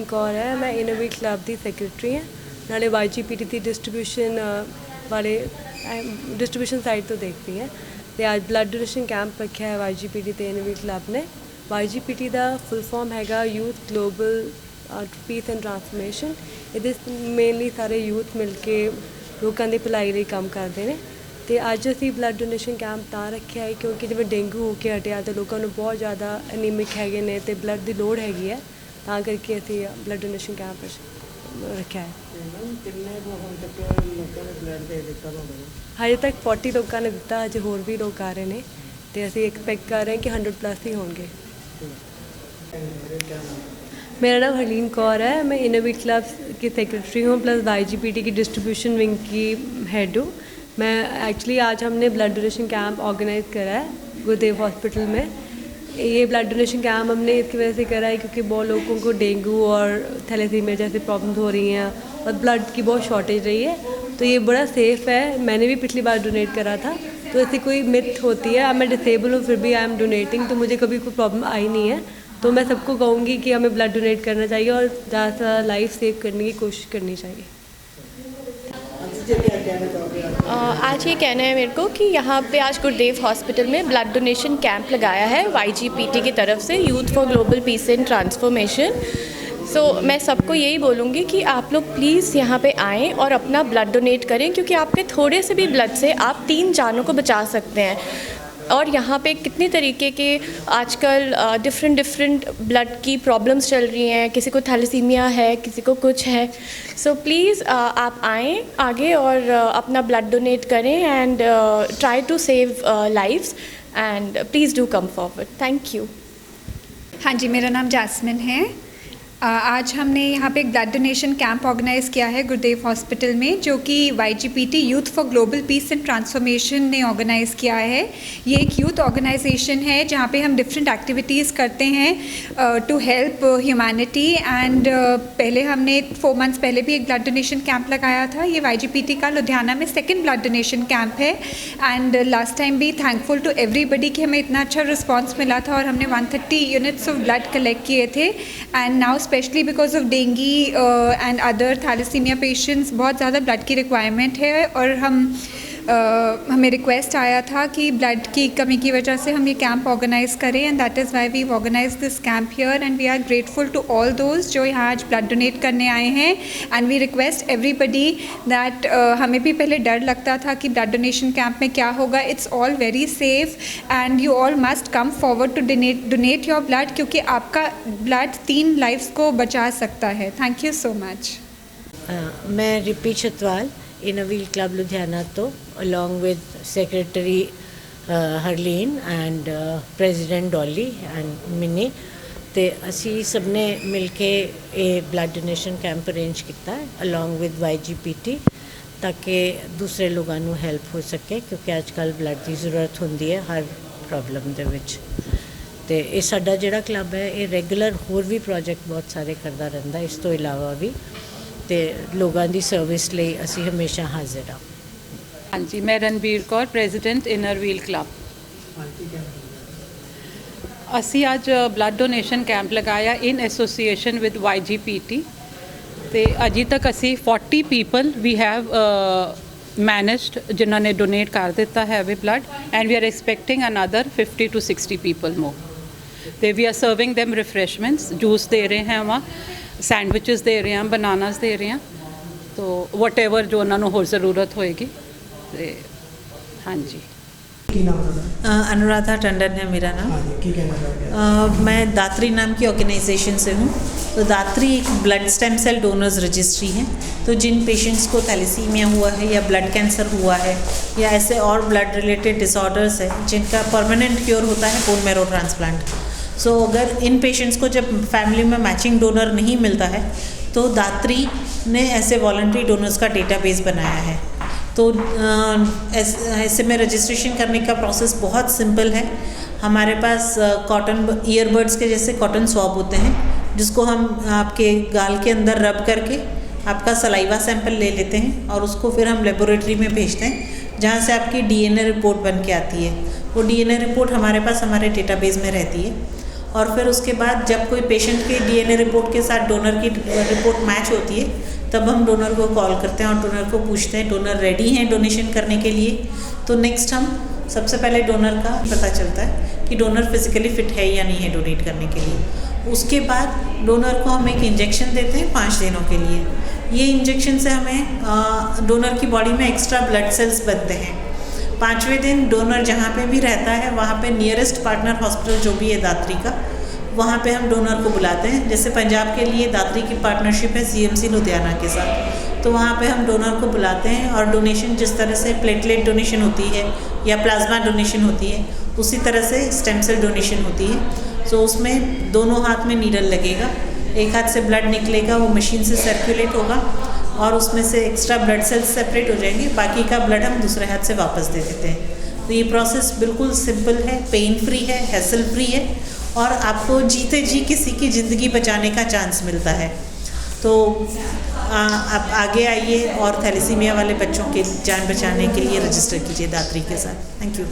कौर है, मैं innovate club की सैक्रटरी हाँ। नाले YGPT की डिस्ट्रीब्यूशन वाले डिस्ट्रीब्यूशन साइड तो देखती हैं। तो आज ब्लड डोनेशन कैंप रखा है YGPT ते इनोवेट क्लब ने। YGPT का फुल फॉर्म हैगा youth global piece and transformation. ये मेनली सारे यूथ मिलके लोगों की भलाई लिए काम करते हैं। तो अज असी ब्लड डोनेशन कैंप तां रखा है क्योंकि जिवें डेंगू हो के हटिया तो लोगों को बहुत ज़्यादा अनीमिक हैगे ने ते ब्लड की लोड़ हैगी है, तां करके असी ब्लड डोनेशन कैंप रखा है। हजे तक 40 लोगों ने दिता, हजे होर भी लोग आ रहे हैं तो असी एक्सपैक्ट कर रहे हैं कि 100+ ही होंगे। मेरा नाम हरलीन कौर है, मैं इनोवेट क्लब की सेक्रेटरी हूँ प्लस YGPT की डिस्ट्रीब्यूशन विंग की हेड हूँ। मैं एक्चुअली आज हमने ब्लड डोनेशन कैंप ऑर्गेनाइज़ करा है गुरुदेव हॉस्पिटल में। ये ब्लड डोनेशन कैंप हमने इसकी वजह से करा है क्योंकि बहुत लोगों को डेंगू और थैलेसीमिया जैसी प्रॉब्लम्स हो रही हैं और ब्लड की बहुत शॉर्टेज रही है। तो ये बड़ा सेफ़ है। मैंने भी पिछली बार डोनेट करा था, तो ऐसी कोई मिथ होती है। अब मैं डिसेबल हूँ फिर भी आई एम डोनेटिंग, तो मुझे कभी कोई प्रॉब्लम आई नहीं है। तो मैं सबको कहूँगी कि हमें ब्लड डोनेट करना चाहिए और ज़्यादा लाइफ सेव करने की कोशिश करनी चाहिए। आज ये कहना है मेरे को कि यहाँ पे आज गुरुदेव हॉस्पिटल में ब्लड डोनेशन कैंप लगाया है YGPT की तरफ से, youth for global piece and transformation. मैं सबको यही बोलूँगी कि आप लोग प्लीज़ यहाँ पे आएँ और अपना ब्लड डोनेट करें, क्योंकि आपके थोड़े से भी ब्लड से आप 3 जानों को बचा सकते हैं। और यहाँ पे कितने तरीके के आजकल डिफरेंट ब्लड की प्रॉब्लम्स चल रही हैं, किसी को थैलेसीमिया है, किसी को कुछ है। सो प्लीज़ आप आएँ आगे और अपना ब्लड डोनेट करें and try to save lives and please do come forward. Thank you. हाँ जी, मेरा नाम जैस्मिन है। आज हमने यहाँ पे एक ब्लड डोनेशन कैंप ऑर्गेनाइज़ किया है गुरुदेव हॉस्पिटल में, जो कि YGPT youth for global piece and transformation ने ऑर्गेनाइज़ किया है। ये एक यूथ ऑर्गेनाइजेशन है जहाँ पे हम डिफरेंट एक्टिविटीज़ करते हैं टू हेल्प ह्यूमैनिटी। एंड पहले हमने 4 मंथ्स पहले भी एक ब्लड डोनेशन कैंप लगाया था। ये YGPT का लुधियाना में 2nd ब्लड डोनेशन कैंप है। एंड लास्ट टाइम भी थैंकफुल टू एवरीबडी कि हमें इतना अच्छा रिस्पॉन्स मिला था और हमने 130 यूनिट्स ऑफ ब्लड कलेक्ट किए थे। And now specially because of dengue and other thalassemia patients बहुत ज़्यादा ब्लड की रिक्वायरमेंट है और हमें रिक्वेस्ट आया था कि ब्लड की कमी की वजह से हम ये कैंप ऑर्गेनाइज़ करें, and that is why we organise this camp here. And we are grateful to all those जो यहाँ आज ब्लड डोनेट करने आए हैं। And we request everybody that हमें भी पहले डर लगता था कि ब्लड डोनेशन कैंप में क्या होगा। It's all very safe and you all must come forward to donate your blood, क्योंकि आपका ब्लड 3 लाइफ्स को बचा सकता है। Thank you so much. मैं रिपी छतवाल इनोवेट क्लब लुधियाना तो along with secretary Harleen and president Dolly and Mini ते असी सबने मिलके ये ब्लड डोनेशन कैंप अरेंज किया है अलॉन्ग विद YGPT, ताकि दूसरे लोगों को हेल्प हो सके, क्योंकि आजकल ब्लड की ज़रूरत होंदी है हर प्रॉब्लम दे विच। ते ये साडा जिहड़ा क्लब है ये रेगुलर होर भी प्रोजेक्ट बहुत सारे करता रहिंदा, इस तो इलावा भी ते लोगों की सर्विस लिए असी हमेशा हाजिर हाँ। हाँ जी, मैं Ranbir Kaur, president inner wheel club. असी आज ब्लड डोनेशन कैंप लगाया इन एसोसीएशन विद YGPT ते अजी तक असी 40 पीपल वी हैव मैनेज्ड जिन्होंने डोनेट कर दिता है वे blood, and we are expecting another 50 to 60 people more. ते we are serving them refreshments, juice दे रहे हैं, वहाँ सैंडविचेस दे रहे हैं, बनानास दे रहे हैं, तो वट एवर जो उन्होंने होर ज़रूरत होएगी। हाँ जी। अनुराधा टंडन है मेरा नाम। मैं दात्री नाम की ऑर्गेनाइजेशन से हूँ। तो दात्री एक blood stem cell donors registry है। तो जिन पेशेंट्स को थैलेसीमिया हुआ है या ब्लड कैंसर हुआ है या ऐसे और ब्लड रिलेटेड डिसऑर्डर्स है जिनका परमानेंट क्योर होता है बोन मैरो ट्रांसप्लांट। सो अगर इन पेशेंट्स को जब फैमिली में मैचिंग डोनर नहीं मिलता है तो दात्री ने ऐसे वॉलंटरी डोनर्स का डेटाबेस बनाया है। तो ऐसे में रजिस्ट्रेशन करने का प्रोसेस बहुत सिंपल है। हमारे पास कॉटन ईयरबड्स के जैसे कॉटन स्वैब होते हैं, जिसको हम आपके गाल के अंदर रब करके आपका सलाइवा सैंपल ले लेते हैं और उसको फिर हम लेबोरेटरी में भेजते हैं, जहाँ से आपकी DNA रिपोर्ट बन के आती है। वो DNA रिपोर्ट हमारे पास हमारे डेटाबेस में रहती है और फिर उसके बाद जब कोई पेशेंट की डीएनए रिपोर्ट के साथ डोनर की रिपोर्ट मैच होती है तब हम डोनर को कॉल करते हैं और डोनर को पूछते हैं डोनर रेडी हैं डोनेशन करने के लिए। तो नेक्स्ट हम सबसे पहले डोनर का पता चलता है कि डोनर फिजिकली फिट है या नहीं है डोनेट करने के लिए। उसके बाद डोनर को हम एक इंजेक्शन देते हैं 5 दिनों के लिए। ये इंजेक्शन से हमें डोनर की बॉडी में एक्स्ट्रा ब्लड सेल्स बनते हैं। 5वें दिन डोनर जहाँ पे भी रहता है वहाँ पे नियरेस्ट पार्टनर हॉस्पिटल जो भी है दात्री का, वहाँ पे हम डोनर को बुलाते हैं। जैसे पंजाब के लिए दात्री की पार्टनरशिप है सीएमसी लुधियाना के साथ, तो वहाँ पे हम डोनर को बुलाते हैं और डोनेशन जिस तरह से प्लेटलेट डोनेशन होती है या प्लाज्मा डोनेशन होती है उसी तरह से स्टेम सेल डोनेशन होती है। तो उसमें दोनों हाथ में नीडल लगेगा, एक हाथ से ब्लड निकलेगा, वो मशीन से सर्कुलेट होगा और उसमें से एक्स्ट्रा ब्लड सेल्स सेपरेट हो जाएंगे, बाकी का ब्लड हम दूसरे हाथ से वापस दे देते हैं। तो ये प्रोसेस बिल्कुल सिंपल है, पेन फ्री है, हैसल फ्री है और आपको जीते जी किसी की ज़िंदगी बचाने का चांस मिलता है। तो आप आगे आइए और थैलेसीमिया वाले बच्चों के जान बचाने के लिए रजिस्टर कीजिए दात्री के साथ। Thank you.